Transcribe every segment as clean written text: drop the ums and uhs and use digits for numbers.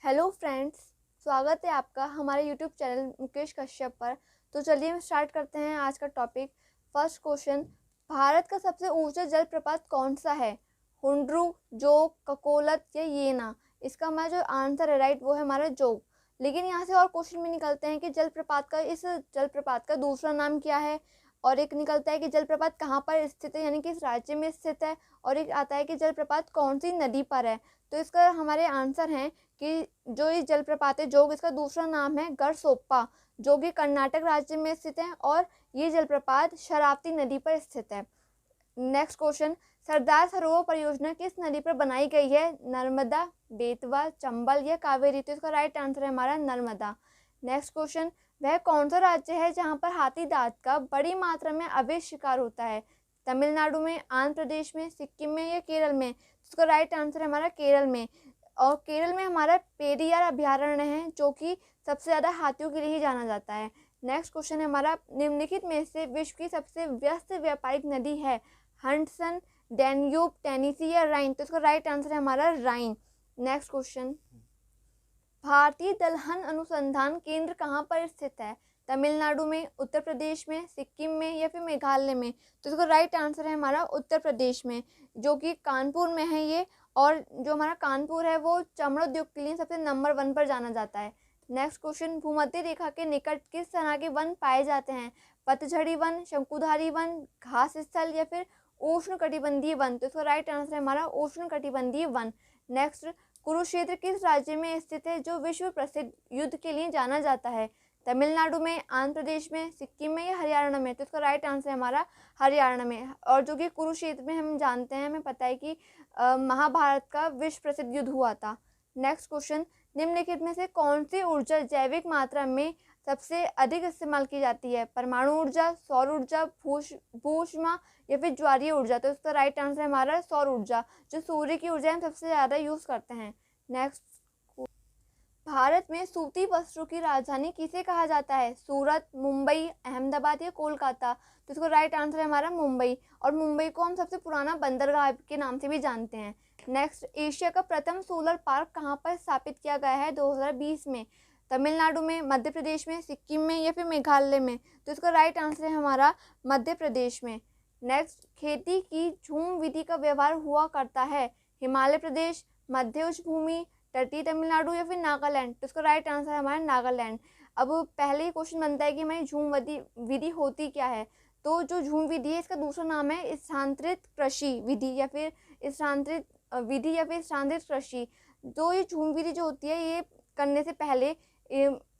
Hello friends, स्वागत है आपका हमारे यूट्यूब चैनल मुकेश कश्यप पर। तो चलिए हम स्टार्ट करते हैं आज का टॉपिक। फर्स्ट क्वेश्चन, भारत का सबसे ऊंचा जलप्रपात कौन सा है? हुंड्रू, जोग, ककोलत या येना? इसका हमारा जो आंसर है राइट वो है हमारा जोग। लेकिन यहाँ से और क्वेश्चन भी निकलते हैं कि इस जलप्रपात का दूसरा नाम क्या है, और एक निकलता है कि जलप्रपात कहाँ पर स्थित है यानी कि इस राज्य में स्थित है, और एक आता है कि जलप्रपात कौन सी नदी पर है। तो इसका हमारे आंसर हैं कि जो ये जलप्रपात है जोग, इसका दूसरा नाम है गढ़सोप्पा, जो कि कर्नाटक राज्य में स्थित है, और ये जलप्रपात शरावती नदी पर स्थित है। नेक्स्ट क्वेश्चन, सरदार सरोवर परियोजना किस नदी पर बनाई गई है? नर्मदा, बेतवा, चंबल या कावेरी? तो इसका राइट आंसर है हमारा नर्मदा। नेक्स्ट क्वेश्चन, वह कौन सा राज्य है जहां पर हाथी दांत का बड़ी मात्रा में अवैध शिकार होता है? तमिलनाडु में, आंध्र प्रदेश में, सिक्किम में या केरल में? इसका राइट आंसर है हमारा केरल में। और केरल में हमारा पेरियार अभ्यारण्य है, जो कि सबसे ज़्यादा हाथियों के लिए ही जाना जाता है। नेक्स्ट क्वेश्चन है हमारा, निम्नलिखित में से विश्व की सबसे व्यस्त व्यापारिक नदी है? हडसन, डैन्यूब, टेनेसी या राइन? तो इसका राइट आंसर है हमारा राइन। नेक्स्ट क्वेश्चन, भारतीय दलहन अनुसंधान केंद्र कहाँ पर स्थित है? तमिलनाडु में, उत्तर प्रदेश में, सिक्किम में या फिर मेघालय में? तो इसका राइट आंसर है हमारा उत्तर प्रदेश में, जो कि कानपुर में है ये। और जो हमारा कानपुर है वो चमड़ा उद्योग के लिए सबसे नंबर 1 पर जाना जाता है। नेक्स्ट क्वेश्चन, भूमध्य रेखा के निकट किस तरह के वन पाए जाते हैं? पतझड़ी वन, शंकुधारी वन, घास स्थल या फिर उष्णकटिबंधीय वन? तो इसका राइट आंसर है हमारा उष्णकटिबंधीय वन। नेक्स्ट, कुरुक्षेत्र किस राज्य में स्थित है जो विश्व प्रसिद्ध युद्ध के लिए जाना जाता है? तमिलनाडु में, आंध्र प्रदेश में, सिक्किम में या हरियाणा में? तो इसका राइट आंसर है हमारा हरियाणा में। और जो कि कुरुक्षेत्र में हम जानते हैं, हमें पता है कि महाभारत का विश्व प्रसिद्ध युद्ध हुआ था। नेक्स्ट क्वेश्चन, निम्नलिखित में से कौन सी ऊर्जा जैविक मात्रा में सबसे अधिक इस्तेमाल की जाती है? परमाणु ऊर्जा, सौर ऊर्जा, भूष्मा या फिर ज्वारीय ऊर्जा? तो इसका राइट आंसर है हमारा सौर ऊर्जा, जो सूर्य की ऊर्जा हम सबसे ज़्यादा यूज़ करते हैं। नेक्स्ट, भारत में सूती वस्त्रों की राजधानी किसे कहा जाता है? सूरत, मुंबई, अहमदाबाद या कोलकाता? तो इसका राइट आंसर है हमारा मुंबई। और मुंबई को हम सबसे पुराना बंदरगाह के नाम से भी जानते हैं। नेक्स्ट, एशिया का प्रथम सोलर पार्क कहाँ पर स्थापित किया गया है 2020 में? तमिलनाडु में, मध्य प्रदेश में, सिक्किम में या फिर मेघालय में? तो इसका राइट आंसर है हमारा मध्य प्रदेश में। नेक्स्ट, खेती की झूम विधि का व्यवहार हुआ करता है? हिमालय प्रदेश, मध्य उच्च भूमि, तटीय तमिलनाडु या फिर नागालैंड? तो इसका राइट आंसर है हमारा नागालैंड। अब पहले ही क्वेश्चन बनता है कि हमारी झूम विधि होती क्या है? तो जो झूम विधि है इसका दूसरा नाम है स्थानांतरित कृषि विधि या फिर स्थानांतरित कृषि। तो ये झूम विधि जो होती है, ये करने से पहले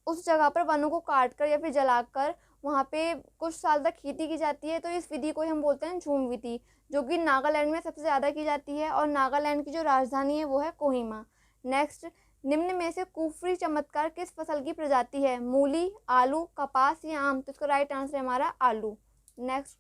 उस जगह पर वनों को काट कर या फिर जलाकर वहाँ पे कुछ साल तक खेती की जाती है। तो इस विधि को हम बोलते हैं झूम विधि, जो कि नागालैंड में सबसे ज़्यादा की जाती है। और नागालैंड की जो राजधानी है वो है कोहिमा। नेक्स्ट, निम्न में से कुफरी चमत्कार किस फसल की प्रजाति है? मूली, आलू, कपास या आम? तो इसका राइट आंसर है हमारा आलू। नेक्स्ट,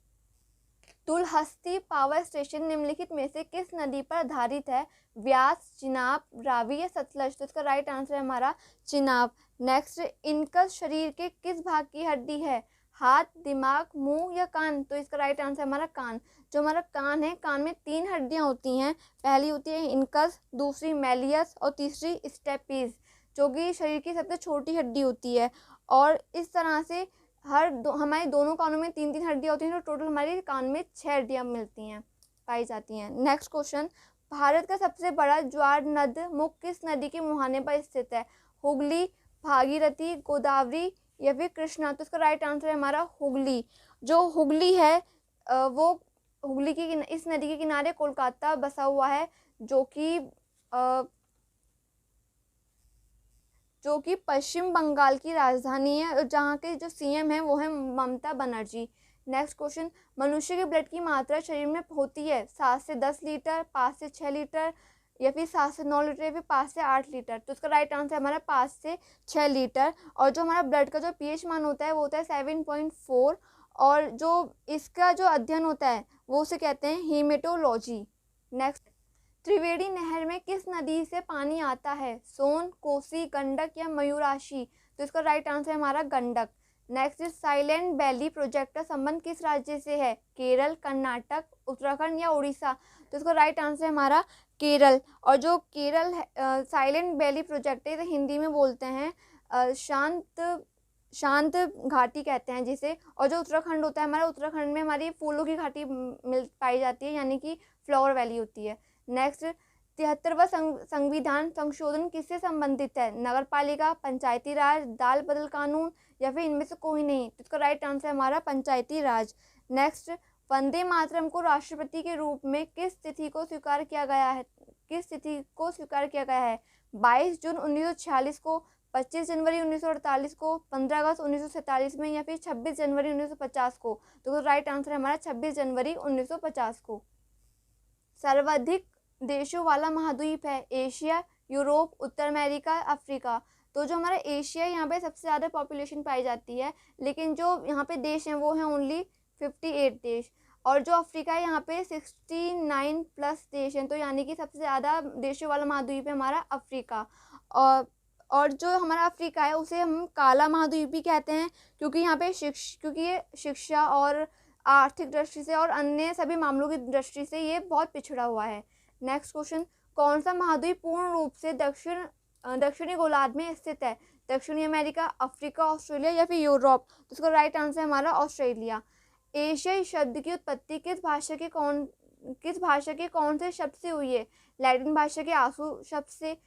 तुलहस्ती पावर स्टेशन निम्नलिखित में से किस नदी पर आधारित है? व्यास, चिनाब, रावी या सतलज? तो इसका राइट आंसर है हमारा चिनाब। नेक्स्ट, इनका शरीर के किस भाग की हड्डी है? हाथ, दिमाग, मुंह या कान? तो इसका राइट आंसर है हमारा कान। जो हमारा कान है, कान में 3 हड्डियां होती हैं। पहली होती है इनकस, दूसरी मैलियस और तीसरी स्टेपीज, जो कि शरीर की सबसे छोटी हड्डी होती है। और इस तरह से हमारे दोनों कानों में 3-3 हड्डियां होती हैं, तो टोटल हमारे कान में 6 हड्डियां मिलती हैं, पाई जाती हैं। नेक्स्ट क्वेश्चन, भारत का सबसे बड़ा ज्वार नद मुख किस नदी के मुहाने पर स्थित है? हुगली, भागीरथी, गोदावरी या फिर कृष्णा? तो इसका राइट आंसर है हमारा हुगली। जो हुगली है वो हुगली की इस नदी के किनारे कोलकाता बसा हुआ है, जो कि पश्चिम बंगाल की राजधानी है, और जहाँ के जो सीएम है वो है ममता बनर्जी। नेक्स्ट क्वेश्चन, मनुष्य के ब्लड की मात्रा शरीर में होती है 7 से 10 लीटर, 5 से 6 लीटर या फिर 7 से 9 लीटर या फिर 5 से 8 लीटर? तो इसका राइट आंसर है हमारा 5 से 6 लीटर। और जो हमारा ब्लड का जो पीएच मान होता है वो होता है 7.4। और जो इसका जो अध्ययन होता है वो उसे कहते हैं हेमेटोलॉजी। नेक्स्ट, त्रिवेणी नहर में किस नदी से पानी आता है? सोन, कोसी, गंडक या मयूराक्षी? तो इसका राइट आंसर है हमारा Gandak. Next is, silent valley project का संबंध किस राज्य से है? केरल, कर्नाटक, उत्तराखंड या उड़ीसा? तो इसका राइट आंसर है हमारा केरल। और जो केरल है, साइलेंट वैली प्रोजेक्ट है, इसे हिंदी में बोलते हैं शांत शांत घाटी कहते हैं जिसे। और जो उत्तराखंड होता है हमारा, उत्तराखंड में हमारी फूलों की घाटी मिल पाई जाती है, यानी कि फ्लावर वैली होती है। नेक्स्ट, 73वां संविधान संशोधन किससे संबंधित है? नगर पालिका, पंचायती राज, दाल बदल कानून, या फिर इनमें से कोई नहीं। तो इसका राइट आंसर है हमारा पंचायती राज। नेक्स्ट, वंदे मातरम को राष्ट्रपति के रूप में किस तिथि को स्वीकार किया गया है? 22 जून 1946 को, 25 जनवरी 1948 को, 15 अगस्त 1947 में, या फिर 26 जनवरी 1950 को। तो राइट आंसर है हमारा 26 जनवरी 1950 को। सर्वाधिक देशों वाला महाद्वीप है? एशिया, यूरोप, उत्तर अमेरिका, अफ्रीका। तो जो हमारा एशिया, यहाँ पे सबसे ज़्यादा पॉपुलेशन पाई जाती है, लेकिन जो यहाँ पे देश हैं वो हैं ओनली 58 देश। और जो अफ्रीका है यहाँ पे 69 प्लस देश हैं, तो यानी कि सबसे ज़्यादा देशों वाला महाद्वीप है हमारा अफ्रीका। और जो हमारा अफ्रीका है उसे हम काला महाद्वीप भी कहते हैं, क्योंकि यहाँ पे क्योंकि ये शिक्षा और आर्थिक दृष्टि से और अन्य सभी मामलों की दृष्टि से ये बहुत पिछड़ा हुआ है। नेक्स्ट क्वेश्चन, कौन सा महाद्वीप पूर्ण रूप से दक्षिणी गोलार्ध में स्थित है? दक्षिणी अमेरिका, अफ्रीका, ऑस्ट्रेलिया, या फिर यूरोप। तो इसका राइट आंसर है हमारा ऑस्ट्रेलिया। एशियाई शब्द की उत्पत्ति किस भाषा के कौन से शब्द से हुई है? लैटिन भाषा के आंसू शब्द से,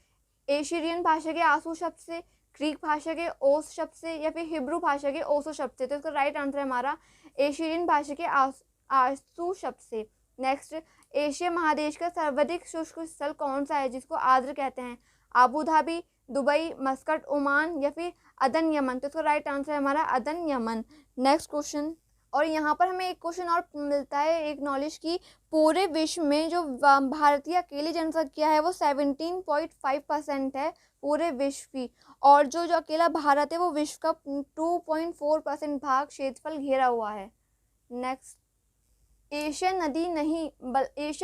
एशियन भाषा के आंसू शब्द से, ग्रीक भाषा के ओस शब्द से, या फिर हिब्रू भाषा के ओसो शब्द से। तो इसका राइट आंसर है हमारा एशियन भाषा के आंसू शब्द से। नेक्स्ट, एशिया महादेश का सर्वाधिक शुष्क स्थल कौन सा है जिसको आर्द्र कहते हैं? Abu Dhabi, Dubai, Muscat, Oman, या फिर अदन, यमन। तो इसका राइट आंसर है हमारा अदन, यमन। नेक्स्ट क्वेश्चन, और यहाँ पर हमें एक क्वेश्चन और मिलता है, एक नॉलेज की, पूरे विश्व में जो भारतीय अकेली जनसंख्या है वो 17.5% है पूरे विश्व की। और जो अकेला भारत है वो विश्व का 2.4% भाग क्षेत्रफल घेरा हुआ है। नेक्स्ट, एशिया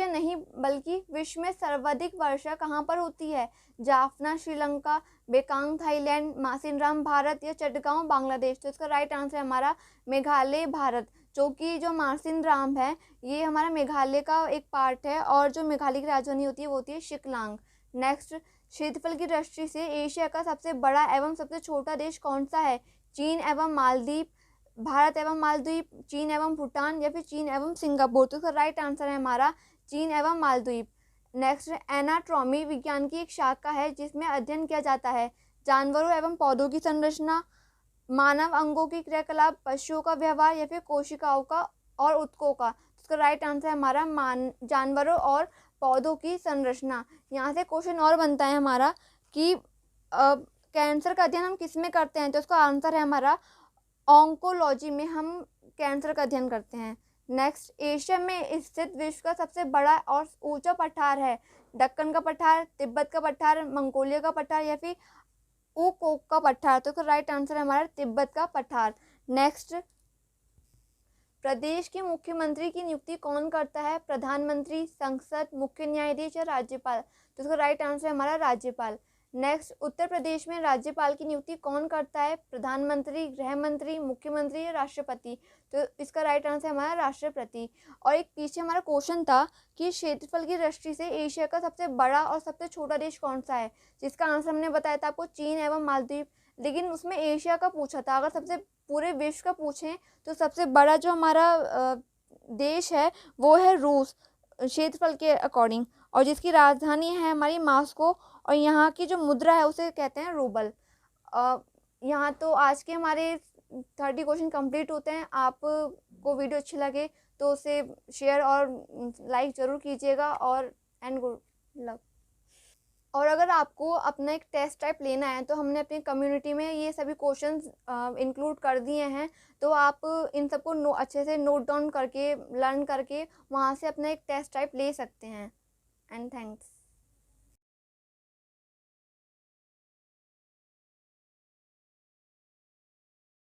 नहीं बल्कि विश्व में सर्वाधिक वर्षा कहाँ पर होती है? जाफना श्रीलंका, बेकांग थाईलैंड, मासिनराम भारत, या चटगांव बांग्लादेश। तो इसका राइट आंसर है हमारा मेघालय भारत, जो कि जो मासिनराम है ये हमारा मेघालय का एक पार्ट है, और जो मेघालय की राजधानी होती है वो होती है शिकलांग। नेक्स्ट, क्षेत्रफल की दृष्टि से एशिया का सबसे बड़ा एवं सबसे छोटा देश कौन सा है? चीन एवं मालदीव, भारत एवं मालदीव, चीन एवं भूटान, या फिर चीन एवं सिंगापुर। तो इसका राइट आंसर है हमारा चीन एवं मालदीव। नेक्स्ट, एनाटॉमी विज्ञान की एक शाखा है जिसमें अध्ययन किया जाता है जानवरों एवं पौधों की संरचना, मानव अंगों की क्रियाकलाप, पशुओं का व्यवहार, या फिर कोशिकाओं का और ऊतकों का। तो इसका राइट आंसर है हमारा जानवरों और पौधों की संरचना। यहाँ से क्वेश्चन और बनता है हमारा कि कैंसर का अध्ययन हम किस में करते हैं? तो इसका आंसर है हमारा ऑन्कोलॉजी में हम कैंसर का अध्ययन करते हैं। नेक्स्ट, एशिया में स्थित विश्व का सबसे बड़ा और ऊंचा पठार है? दक्कन का पठार, तिब्बत का पठार, मंगोलिया का पठार, या फिर ऊकोक का पठार। तो राइट आंसर है हमारा तिब्बत का पठार। नेक्स्ट, प्रदेश के मुख्यमंत्री की नियुक्ति कौन करता है? प्रधानमंत्री, संसद, मुख्य न्यायाधीश, या राज्यपाल। तो इसका राइट आंसर है हमारा राज्यपाल। नेक्स्ट, उत्तर प्रदेश में राज्यपाल की नियुक्ति कौन करता है? प्रधानमंत्री, गृह मंत्री, मुख्यमंत्री, या राष्ट्रपति। तो इसका राइट आंसर है हमारा राष्ट्रपति। और एक पीछे हमारा क्वेश्चन था कि क्षेत्रफल की दृष्टि से एशिया का सबसे बड़ा और सबसे छोटा देश कौन सा है, जिसका आंसर हमने बताया था आपको चीन एवं मालदीव, लेकिन उसमें एशिया का पूछा था। अगर सबसे पूरे विश्व का पूछें तो सबसे बड़ा जो हमारा देश है वो है रूस, क्षेत्रफल के अकॉर्डिंग, और जिसकी राजधानी है हमारी मास्को, और यहाँ की जो मुद्रा है उसे कहते हैं रूबल। यहाँ तो आज के हमारे 30 क्वेश्चन कंप्लीट होते हैं। आपको वीडियो अच्छी लगे तो उसे शेयर और लाइक ज़रूर कीजिएगा, और एंड गुड लक। और अगर आपको अपना एक टेस्ट टाइप लेना है तो हमने अपनी कम्युनिटी में ये सभी क्वेश्चंस इंक्लूड कर दिए हैं, तो आप इन सबको अच्छे से नोट डाउन करके लर्न करके वहाँ से अपना एक टेस्ट टाइप ले सकते हैं। And thanks.